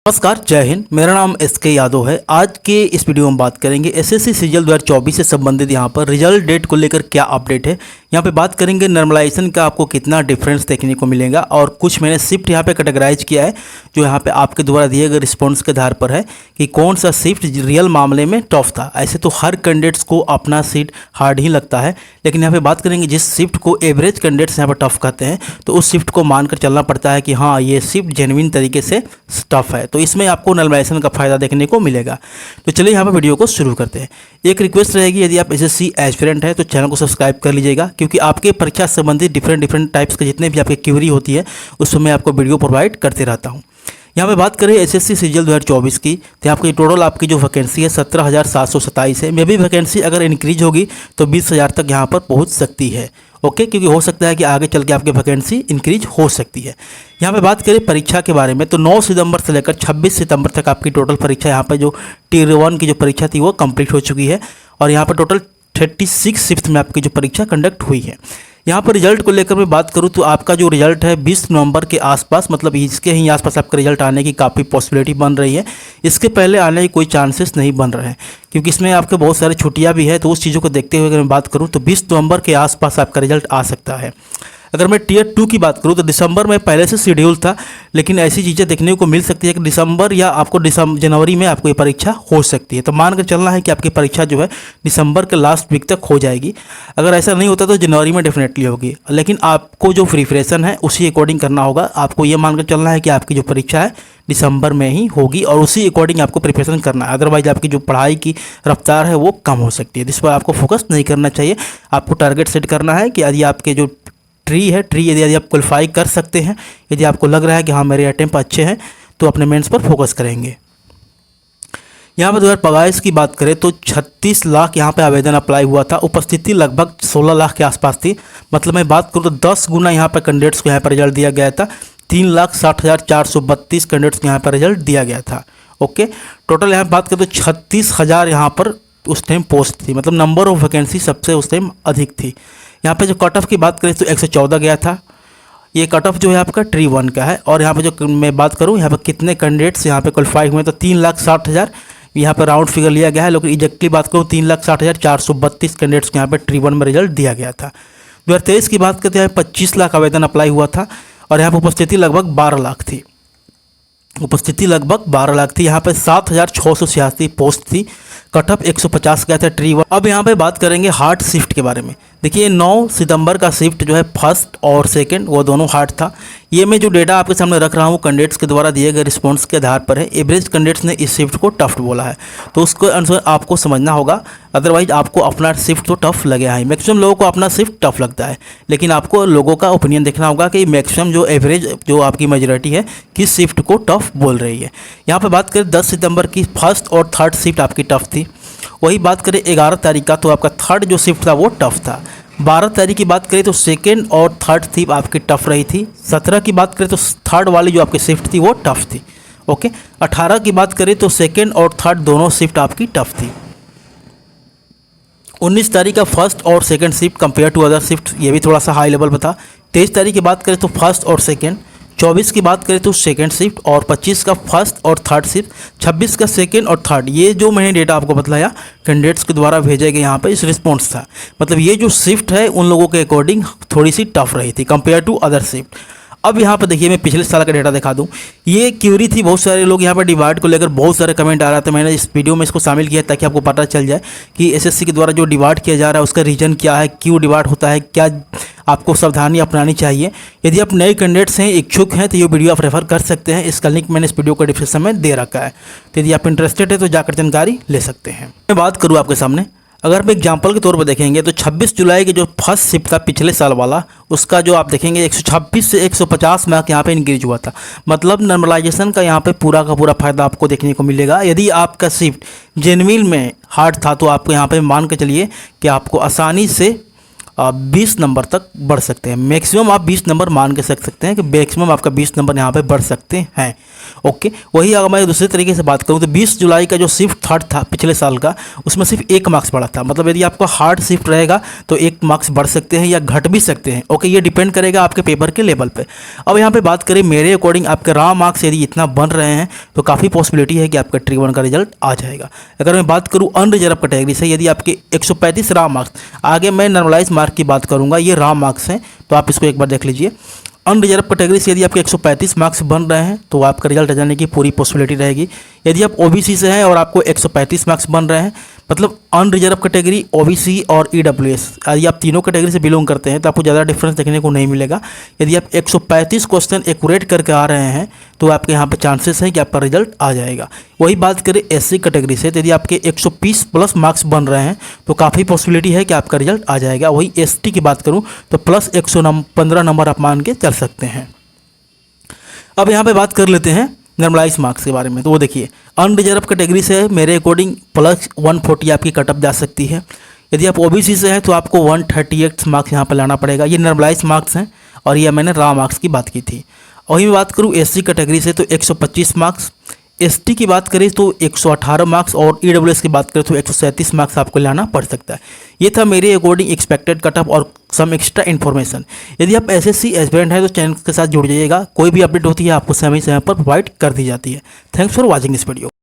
नमस्कार, जय हिंद। मेरा नाम SK यादव है। आज के इस वीडियो में बात करेंगे SSC सीजीएल 2024 से संबंधित यहाँ पर रिजल्ट डेट को लेकर क्या अपडेट है। यहाँ पे बात करेंगे नॉर्मलाइजेशन का आपको कितना डिफरेंस देखने को मिलेगा और कुछ मैंने शिफ्ट यहाँ पे कैटेगराइज किया है जो यहाँ पे आपके द्वारा दिए गए रिस्पॉन्स के आधार पर है कि कौन सा शिफ्ट रियल मामले में टफ था। ऐसे तो हर कैंडिडेट्स को अपना सीट हार्ड ही लगता है, लेकिन यहाँ पे बात करेंगे जिस शिफ्ट को एवरेज कैंडिडेट्स यहाँ पर टफ कहते हैं तो उस शिफ्ट को मानकर चलना पड़ता है कि हाँ ये शिफ्ट जेन्युइन तरीके से टफ है। तो इसमें आपको नॉर्मलाइजेशन का फायदा देखने को मिलेगा। तो चलिए यहाँ पर वीडियो को शुरू करते हैं। एक रिक्वेस्ट रहेगी, यदि आप SSC एस्पिरेंट है तो चैनल को सब्सक्राइब कर लीजिएगा, क्योंकि आपके परीक्षा संबंधित डिफरेंट टाइप्स के जितने भी आपकी क्वेरी होती है उसमें मैं आपको वीडियो प्रोवाइड करते रहता हूँ। यहाँ पे बात करें SSC सीजीएल 2024 की तो आपकी टोटल आपकी जो वैकेंसी है 17,727 है। मे भी वैकेंसी अगर इंक्रीज होगी तो 20,000 तक यहाँ पर पहुँच सकती है। ओके, क्योंकि हो सकता है कि आगे चल के आपकी वैकेंसी इंक्रीज हो सकती है। यहाँ पे बात करें परीक्षा के बारे में तो 9 सितंबर से लेकर 26 सितंबर तक आपकी टोटल परीक्षा यहाँ पर जो Tier 1 की जो परीक्षा थी वो कंप्लीट हो चुकी है और यहाँ पर टोटल 36 शिफ्ट में आपकी जो परीक्षा कंडक्ट हुई है। यहाँ पर रिजल्ट को लेकर मैं बात करूँ तो आपका जो रिजल्ट है 20 नवंबर के आसपास, मतलब इसके ही आसपास आपका रिजल्ट आने की काफ़ी पॉसिबिलिटी बन रही है। इसके पहले आने की कोई चांसेस नहीं बन रहे हैं, क्योंकि इसमें आपके बहुत सारे छुट्टियाँ भी है। तो उस चीज़ों को देखते हुए अगर मैं बात करूँ तो 20 नवंबर के आसपास आपका रिजल्ट आ सकता है। अगर मैं Tier 2 की बात करूँ तो दिसंबर में पहले से शेड्यूल था, लेकिन ऐसी चीज़ें देखने को मिल सकती है कि दिसंबर या आपको जनवरी में आपको ये परीक्षा हो सकती है। तो मान कर चलना है कि आपकी परीक्षा जो है दिसंबर के लास्ट वीक तक हो जाएगी। अगर ऐसा नहीं होता तो जनवरी में डेफिनेटली होगी, लेकिन आपको जो प्रिपरेशन है उसी अकॉर्डिंग करना होगा। आपको ये मान कर चलना है कि आपकी जो परीक्षा है दिसंबर में ही होगी और उसी अकॉर्डिंग आपको प्रिपरेशन करना है। अदरवाइज आपकी जो पढ़ाई की रफ्तार है वो कम हो सकती है, जिस पर आपको फोकस नहीं करना चाहिए। आपको टारगेट सेट करना है कि यदि आपके जो ट्री यदि आप क्वालिफाई कर सकते हैं, यदि आपको लग रहा है कि हाँ मेरे अटेम्प्ट अच्छे हैं तो अपने मेंस पर फोकस करेंगे। यहाँ पर 2022 की बात करें तो 36 लाख यहाँ पे आवेदन अप्लाई हुआ था। उपस्थिति लगभग 16 लाख के आसपास थी। मतलब मैं बात करूँ तो 10 गुना यहाँ पर कैंडिडेट्स को यहाँ पर रिजल्ट दिया गया था। 3,60,432 कैंडिडेट्स को यहाँ पर रिजल्ट दिया गया था। ओके, टोटल यहाँ बात करें तो 36,000 यहाँ पर उस टाइम पोस्ट थी, मतलब नंबर ऑफ वैकेंसी सबसे उस टाइम अधिक थी। यहाँ पे जो कट ऑफ की बात करें तो 114 गया था। ये कट ऑफ जो है आपका Tier 1 का है। और यहाँ पे जो मैं बात करूँ यहाँ पे कितने कैंडिडेट्स यहाँ पे क्वालिफाई हुए तो 3,60,000 यहाँ पे राउंड फिगर लिया गया है, लेकिन एग्जैक्टली बात करूँ 3,60,432 कैंडिडेट्स को यहाँ पे Tier 1 में रिजल्ट दिया गया था। 2023 की बात करते हैं 25 लाख आवेदन अप्लाई हुआ था और यहाँ पर उपस्थिति लगभग 12 लाख थी। यहाँ पे 7,686 पोस्ट थी। कट ऑफ 150 गया था Tier 1। अब यहाँ पे बात करेंगे हार्ड शिफ्ट के बारे में। देखिए 9 सितंबर का शिफ्ट जो है फर्स्ट और सेकंड वो दोनों हार्ड था। ये मैं जो डेटा आपके सामने रख रहा हूँ कैंडिडेट्स के द्वारा दिए गए रिस्पॉन्स के आधार पर है। एवरेज कैंडिडेट्स ने इस शिफ्ट को टफ बोला है, तो उसको अनुसार आपको समझना होगा। अदरवाइज आपको अपना शिफ्ट तो टफ लगेगा ही। मैक्सिमम लोगों को अपना शिफ्ट टफ लगता है, लेकिन आपको लोगों का ओपिनियन देखना होगा कि मैक्सिमम जो एवरेज जो आपकी मेजॉरिटी है किस शिफ्ट को टफ बोल रही है। यहाँ पर बात करें 10 सितंबर की फर्स्ट और थर्ड शिफ्ट आपकी टफ थी। वही बात करें 11 तारीख का तो आपका थर्ड जो शिफ्ट था वो टफ था। 12 तारीख की बात करें तो सेकेंड और थर्ड थी आपकी टफ रही थी। 17 की बात करें तो थर्ड वाली जो आपकी शिफ्ट थी वो टफ थी। ओके, 18 की बात करें तो सेकेंड और थर्ड दोनों शिफ्ट आपकी टफ थी। 19 तारीख का फर्स्ट और second shift compare to other shift ये भी थोड़ा सा हाई लेवल पर था। 23 तारीख की बात करें तो फर्स्ट और सेकेंड। 24 की बात करें तो सेकेंड शिफ्ट और 25 का फर्स्ट और थर्ड शिफ्ट। 26 का सेकेंड और थर्ड। ये जो मैंने डेटा आपको बताया कैंडिडेट्स के द्वारा भेजे गए यहाँ पे इस रिस्पॉन्स था। मतलब ये जो शिफ्ट है उन लोगों के अकॉर्डिंग थोड़ी सी टफ रही थी कंपेयर टू अदर शिफ्ट। अब यहाँ पर देखिए मैं पिछले साल का डेटा दिखा दूँ। ये क्यूरी थी, बहुत सारे लोग यहाँ पर डिवाइड को लेकर बहुत सारे कमेंट आ रहा था। मैंने इस वीडियो में इसको शामिल किया ताकि आपको पता चल जाए कि SSC के द्वारा जो डिवाइड किया जा रहा है उसका रीज़न क्या है, क्यों डिवाइड होता है, क्या आपको सावधानी अपनानी चाहिए। यदि आप नए कैंडिडेट्स हैं, इच्छुक हैं, तो ये वीडियो आप रेफर कर सकते हैं। इसका लिंक मैंने इस वीडियो को डिस्क्रिप्शन में दे रखा है, तो यदि आप इंटरेस्टेड है तो जाकर जानकारी ले सकते हैं। मैं बात करूँ आपके सामने, अगर आप एग्जाम्पल के तौर पर देखेंगे तो 26 जुलाई के जो फर्स्ट शिफ्ट था पिछले साल वाला, उसका जो आप देखेंगे 126 से 150 मार्क यहाँ पे इंक्रीज हुआ था। मतलब नॉर्मलाइजेशन का यहाँ पे पूरा का पूरा फायदा आपको देखने को मिलेगा। यदि आपका शिफ्ट जेन्युइन में हार्ड था तो आपको यहाँ पे मान के चलिए कि आपको आसानी से 20 नंबर तक बढ़ सकते हैं। मैक्सिमम आप 20 नंबर मान के सकते हैं कि मैक्सिमम आपका 20 नंबर यहाँ पे बढ़ सकते हैं। ओके, वही अगर मैं दूसरे तरीके से बात करूँ तो 20 जुलाई का जो शिफ्ट थर्ड था पिछले साल का, उसमें सिर्फ 1 मार्क्स बढ़ा था। मतलब यदि आपका हार्ड शिफ्ट रहेगा तो 1 मार्क्स बढ़ सकते हैं या घट भी सकते हैं। ओके, ये डिपेंड करेगा आपके पेपर के लेवल पे। अब यहाँ पे बात करें मेरे अकॉर्डिंग आपके रॉ मार्क्स यदि इतना बन रहे हैं तो काफ़ी पॉसिबिलिटी है कि आपका ट्री 1 का रिजल्ट आ जाएगा। अगर मैं बात करूँ अनरिजर्व कैटेगरी से, यदि आपके 135 रॉ मार्क्स, आगे मैं नॉर्मलाइज मार्क की बात करूँगा, ये रॉ मार्क्स हैं तो आप इसको एक बार देख लीजिए। अनरिजर्व कैटेगरी से यदि आपके 135 मार्क्स बन रहे हैं तो आपका रिजल्ट आ जाने की पूरी पॉसिबिलिटी रहेगी। यदि आप ओबीसी से हैं और आपको 135 मार्क्स बन रहे हैं, मतलब अनरिजर्व कैटेगरी, ओबीसी और ईडब्ल्यूएस, यदि आप तीनों कैटेगरी से बिलोंग करते हैं तो आपको ज़्यादा डिफरेंस देखने को नहीं मिलेगा। यदि आप 135 क्वेश्चन एक्यूरेट करके आ रहे हैं तो आपके यहाँ पे चांसेस हैं कि आपका रिजल्ट आ जाएगा। वही बात करें एससी कैटेगरी से, तो यदि आपके 120 प्लस मार्क्स बन रहे हैं तो काफ़ी पॉसिबिलिटी है कि आपका रिजल्ट आ जाएगा। वही एसटी की बात करूँ तो प्लस 115 नंबर आप मान के चल सकते हैं। अब यहाँ पे बात कर लेते हैं नॉर्मलाइज मार्क्स के बारे में। तो वो देखिए, अनरिजर्व कैटेगरी से मेरे अकॉर्डिंग प्लस 140 आपकी कटअप जा सकती है। यदि आप ओबीसी से हैं तो आपको 138 मार्क्स यहाँ पर लाना पड़ेगा। ये नॉर्मलाइज मार्क्स हैं और ये मैंने रॉ मार्क्स की बात की थी। वहीं मैं बात करूँ एससी कैटेगरी से तो 125 मार्क्स, एसटी की बात करें तो 118 मार्क्स और ईडब्ल्यूएस की बात करें तो 137 मार्क्स आपको लाना पड़ सकता है। ये था मेरे अकॉर्डिंग एक्सपेक्टेड कटअप और सम एक्स्ट्रा इन्फॉर्मेशन। यदि आप एसएससी एस्पिरेंट हैं तो चैनल के साथ जुड़ जाइएगा। कोई भी अपडेट होती है आपको समय समय पर प्रोवाइड कर दी जाती है। Thanks for watching this video.